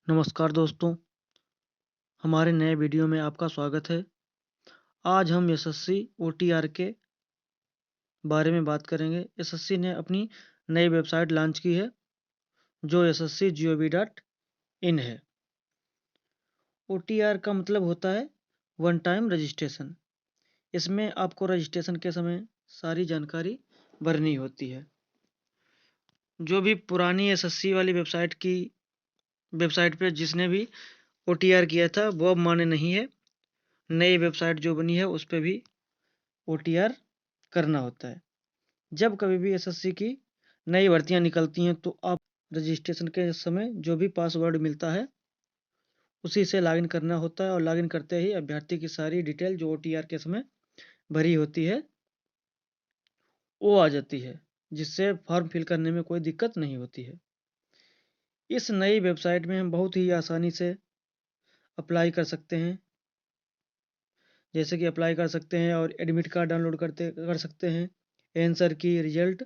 नमस्कार दोस्तों, हमारे नए वीडियो में आपका स्वागत है। आज हम एसएससी ओटीआर के बारे में बात करेंगे। एसएससी ने अपनी नई वेबसाइट लॉन्च की है जो ssc.gov.in है। ओटीआर का मतलब होता है वन टाइम रजिस्ट्रेशन। इसमें आपको रजिस्ट्रेशन के समय सारी जानकारी भरनी होती है। जो भी पुरानी एसएससी वाली वेबसाइट पे जिसने भी ओटीआर किया था वो अब मान्य नहीं है। नई वेबसाइट जो बनी है उस पर भी ओटीआर करना होता है। जब कभी भी एसएससी की नई भर्तियां निकलती हैं तो आप रजिस्ट्रेशन के समय जो भी पासवर्ड मिलता है उसी से लॉगिन करना होता है और लॉगिन करते ही अभ्यर्थी की सारी डिटेल जो ओटीआर के समय भरी होती है वो आ जाती है, जिससे फॉर्म फिल करने में कोई दिक्कत नहीं होती है। इस नई वेबसाइट में हम बहुत ही आसानी से अप्लाई कर सकते हैं, जैसे कि अप्लाई कर सकते हैं और एडमिट कार्ड डाउनलोड कर सकते हैं। आंसर की रिजल्ट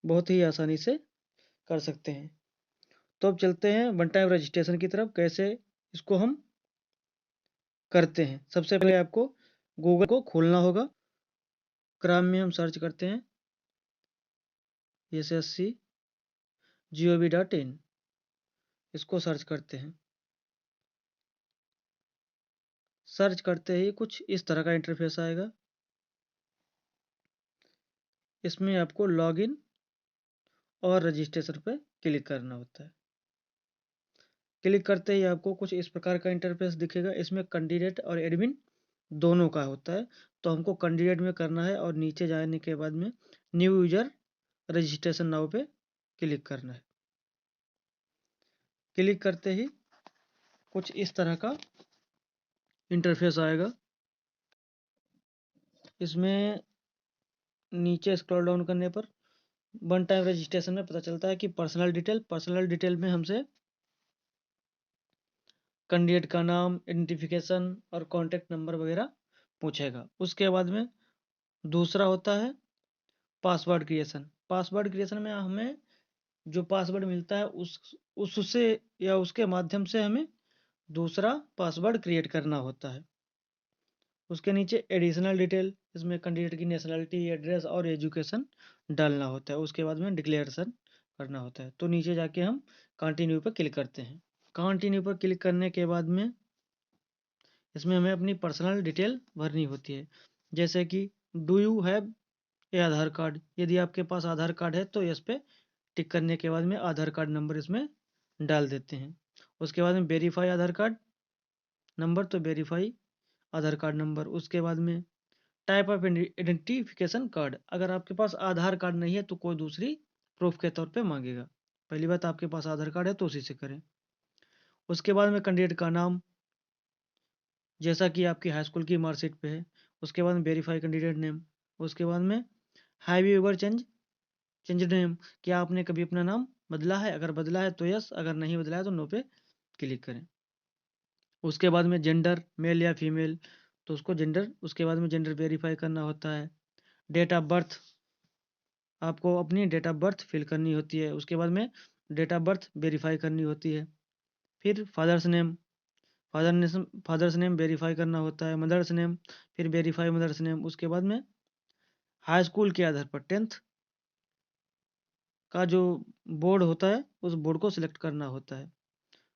बहुत ही आसानी से कर सकते हैं। तो अब चलते हैं वन टाइम रजिस्ट्रेशन की तरफ, कैसे इसको हम करते हैं। सबसे पहले आपको गूगल को खोलना होगा। क्रोम में हम सर्च करते हैं ssc.gov.in, इसको सर्च करते हैं। सर्च करते ही कुछ इस तरह का इंटरफेस आएगा। इसमें आपको लॉगिन और रजिस्ट्रेशन पर क्लिक करना होता है। क्लिक करते ही आपको कुछ इस प्रकार का इंटरफेस दिखेगा। इसमें कैंडिडेट और एडमिन दोनों का होता है, तो हमको कैंडिडेट में करना है और नीचे जाने के बाद में न्यू यूजर रजिस्ट्रेशन नाउ पे क्लिक करना है। क्लिक करते ही कुछ इस तरह का इंटरफेस आएगा। इसमें नीचे स्क्रॉल डाउन करने पर वन टाइम रजिस्ट्रेशन में पता चलता है कि पर्सनल डिटेल में हमसे कैंडिडेट का नाम, आइडेंटिफिकेशन और कॉन्टैक्ट नंबर वगैरह पूछेगा। उसके बाद में दूसरा होता है पासवर्ड क्रिएशन। पासवर्ड क्रिएशन में हमें जो पासवर्ड मिलता है उससे या उसके माध्यम से हमें दूसरा पासवर्ड क्रिएट करना होता है। उसके नीचे एडिशनल डिटेल, इसमें कैंडिडेट की नेशनलिटी, एड्रेस और एजुकेशन डालना होता है। उसके बाद में डिक्लेरेशन करना होता है। तो नीचे जाके हम कंटिन्यू पर क्लिक करते हैं। कंटिन्यू पर क्लिक करने के बाद में इसमें हमें अपनी पर्सनल डिटेल भरनी होती है, जैसे कि do you have a Aadhaar card. यदि आपके पास आधार कार्ड है तो इस पे टिक करने के बाद में आधार कार्ड नंबर इसमें डाल देते हैं। उसके बाद में वेरीफाई आधार कार्ड नंबर, तो वेरीफाई आधार कार्ड नंबर। उसके बाद में टाइप ऑफ आइडेंटिफिकेशन कार्ड, अगर आपके पास आधार कार्ड नहीं है तो कोई दूसरी प्रूफ के तौर पे मांगेगा। पहली बात, आपके पास आधार कार्ड है तो उसी से करें। उसके बाद में कैंडिडेट का नाम, जैसा कि आपकी हाई स्कूल की मार्कशीट पे है। उसके बाद में वेरीफाई कैंडिडेट नेम। उसके बाद में have you ever change name, क्या आपने कभी अपना नाम बदला है? अगर बदला है तो यस, अगर नहीं बदला है तो नो पे क्लिक करें। उसके बाद में जेंडर, मेल या फीमेल, तो उसको जेंडर, उसके बाद में जेंडर वेरीफाई करना होता है। डेट ऑफ बर्थ, आपको अपनी डेट ऑफ बर्थ फिल करनी होती है। उसके बाद में डेट ऑफ बर्थ वेरीफाई करनी होती है। फिर father's name, father's name verify करना होता है। मदर्स नेम, फिर वेरीफाई मदर्स नेम। उसके बाद में हाई स्कूल के आधार पर 10th का जो बोर्ड होता है उस बोर्ड को सिलेक्ट करना होता है।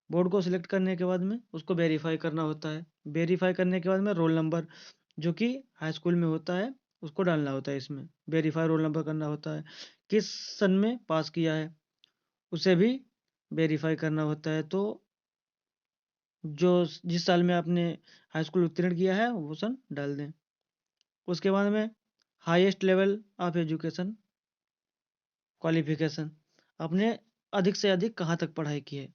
बोर्ड को सिलेक्ट करने के बाद में उसको वेरीफाई करना होता है। वेरीफाई करने के बाद में रोल नंबर, जो कि हाई स्कूल में होता है, उसको डालना होता है। इसमें वेरीफाई रोल नंबर करना होता है। किस सन में पास किया है उसे भी वेरीफाई करना होता है। तो जो जिस साल में आपने हाई स्कूल उत्तीर्ण किया है वो सन डाल दें। उसके बाद में highest level of education qualification, आपने अधिक से अधिक कहाँ तक पढ़ाई की है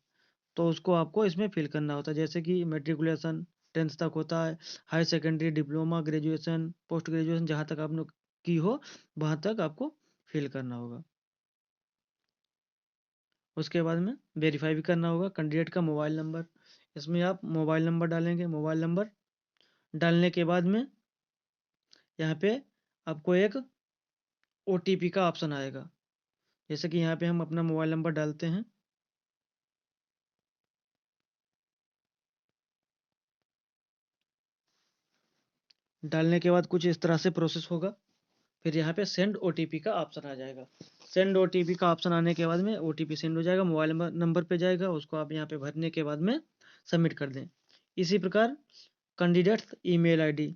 तो उसको आपको इसमें फिल करना होता है। जैसे कि मेट्रिकुलेशन 10th तक होता है, high secondary, diploma, graduation, post graduation, जहाँ तक आपने की हो वहाँ तक आपको फिल करना होगा। उसके बाद में वेरीफाई भी करना होगा कैंडिडेट का मोबाइल नंबर। इसमें आप मोबाइल नंबर डालेंगे। मोबाइल नंबर डालने के बाद में यहाँ पे आपको एक OTP का ऑप्शन आएगा। जैसे कि यहाँ पे हम अपना मोबाइल नंबर डालते हैं। डालने के बाद कुछ इस तरह से प्रोसेस होगा। फिर यहाँ पे सेंड OTP का ऑप्शन आ जाएगा। सेंड OTP का ऑप्शन आने के बाद में OTP सेंड हो जाएगा, मोबाइल नंबर पे जाएगा, उसको आप यहाँ पे भरने के बाद में सबमिट कर दें। इसी प्रकार कैंडिडेट्स ईमेल आईडी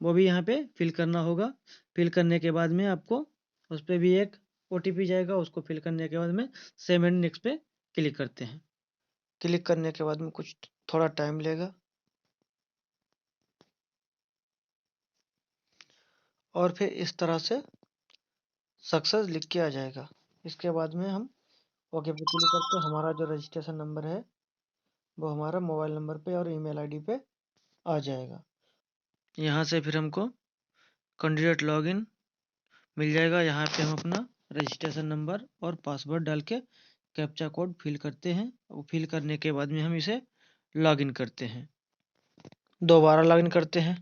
वो भी यहाँ पे फिल करना होगा। फिल करने के बाद में आपको उस पर भी एक OTP जाएगा, उसको फिल करने के बाद में सेव एंड नेक्स्ट पे क्लिक करते हैं। क्लिक करने के बाद में कुछ थोड़ा टाइम लेगा और फिर इस तरह से सक्सेस लिख के आ जाएगा। इसके बाद में हम ओके पे क्लिक करके हमारा जो रजिस्ट्रेशन नंबर है वो हमारा मोबाइल नंबर पे और ईमेल आईडी पे आ जाएगा। यहाँ से फिर हमको कैंडिडेट लॉगिन मिल जाएगा। यहाँ पे हम अपना रजिस्ट्रेशन नंबर और पासवर्ड डाल के कैप्चा कोड फिल करते हैं। वो फिल करने के बाद में हम इसे लॉगिन करते हैं। दोबारा लॉगिन करते हैं।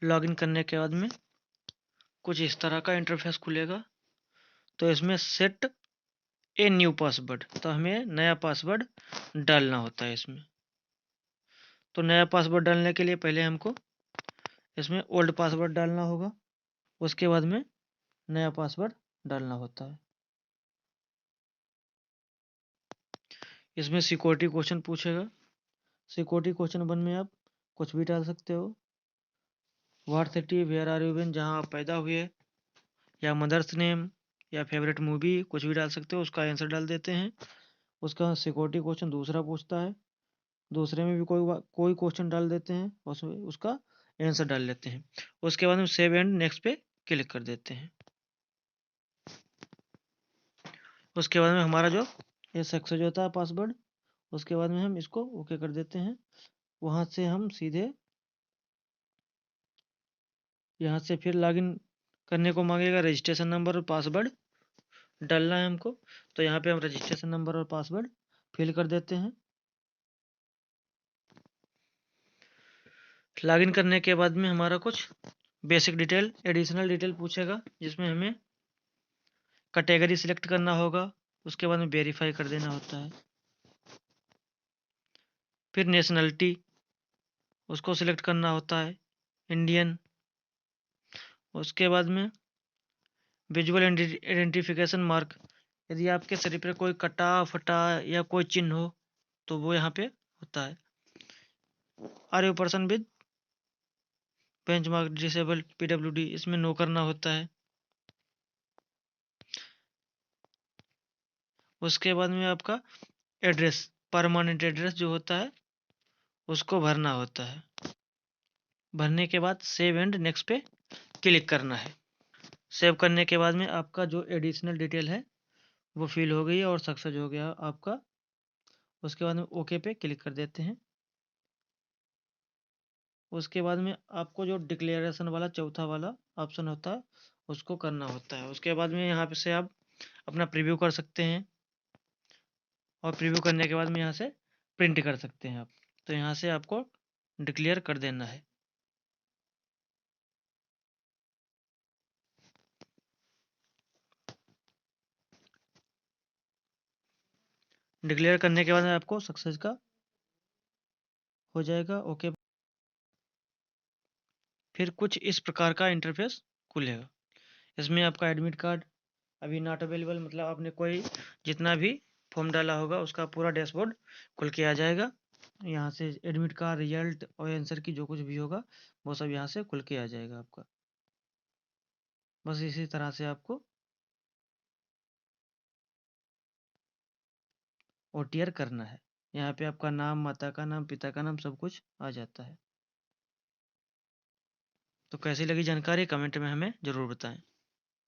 लॉगिन करने के बाद में कुछ इस तरह का इंटरफेस खुलेगा। तो इसमें सेट ए न्यू पासवर्ड, तो हमें नया पासवर्ड डालना होता है इसमें। तो नया पासवर्ड डालने के लिए पहले हमको इसमें ओल्ड पासवर्ड डालना होगा, उसके बाद में नया पासवर्ड डालना होता है। इसमें सिक्योरिटी क्वेश्चन पूछेगा। सिक्योरिटी क्वेश्चन 1 में आप कुछ भी डाल सकते हो। What city where are you been, जहाँ आप पैदा हुए, या मदर्स नेम, या फेवरेट मूवी, कुछ भी डाल सकते हो, उसका आंसर डाल देते हैं। उसका सिक्योरिटी क्वेश्चन दूसरा पूछता है, दूसरे में भी कोई क्वेश्चन डाल देते हैं, उसमें उसका आंसर डाल लेते हैं। उसके बाद में सेव एंड नेक्स्ट पे क्लिक कर देते हैं। उसके बाद में हमारा जो ये सक्सेस होता है पासवर्ड, उसके बाद में हम इसको ओके कर देते हैं। वहाँ से हम सीधे यहाँ से फिर लॉगिन करने को मांगेगा। रजिस्ट्रेशन नंबर और पासवर्ड डालना है हमको, तो यहाँ पे हम रजिस्ट्रेशन नंबर और पासवर्ड फिल कर देते हैं। लॉगिन करने के बाद में हमारा कुछ बेसिक डिटेल, एडिशनल डिटेल पूछेगा, जिसमें हमें कैटेगरी सिलेक्ट करना होगा। उसके बाद में वेरीफाई कर देना होता है। फिर नेशनलिटी उसको सिलेक्ट करना होता है, इंडियन। उसके बाद में विजुअल आइडेंटिफिकेशन मार्क, यदि आपके शरीर पर कोई कटा फटा या कोई चिन्ह हो तो वो यहाँ पे होता है। Are you person with benchmark disable PWD, इसमें नो करना होता है। उसके बाद में आपका एड्रेस, परमानेंट एड्रेस जो होता है उसको भरना होता है। भरने के बाद सेव एंड नेक्स्ट पे क्लिक करना है। सेव करने के बाद में आपका जो एडिशनल डिटेल है वो फिल हो गई है और सक्सेस हो गया आपका। उसके बाद में ओके पे क्लिक कर देते हैं। उसके बाद में आपको जो डिक्लेरेशन वाला चौथा वाला ऑप्शन होता है उसको करना होता है। उसके बाद में यहाँ पे से आप अपना प्रीव्यू कर सकते हैं, और प्रीव्यू करने के बाद में यहाँ से प्रिंट कर सकते हैं आप। तो यहाँ से आपको डिक्लेयर कर देना है। डिक्लेयर करने के बाद में आपको सक्सेस का हो जाएगा ओके। फिर कुछ इस प्रकार का इंटरफेस खुलेगा। इसमें आपका एडमिट कार्ड अभी नॉट अवेलेबल, मतलब आपने कोई जितना भी फॉर्म डाला होगा उसका पूरा डैशबोर्ड खुल के आ जाएगा। यहाँ से एडमिट कार्ड, रिजल्ट और आंसर की जो कुछ भी होगा वो सब यहाँ से खुल के आ जाएगा आपका। बस इसी तरह से आपको OTR करना है। यहाँ पे आपका नाम, माता का नाम, पिता का नाम सब कुछ आ जाता है। तो कैसी लगी जानकारी कमेंट में हमें ज़रूर बताएं।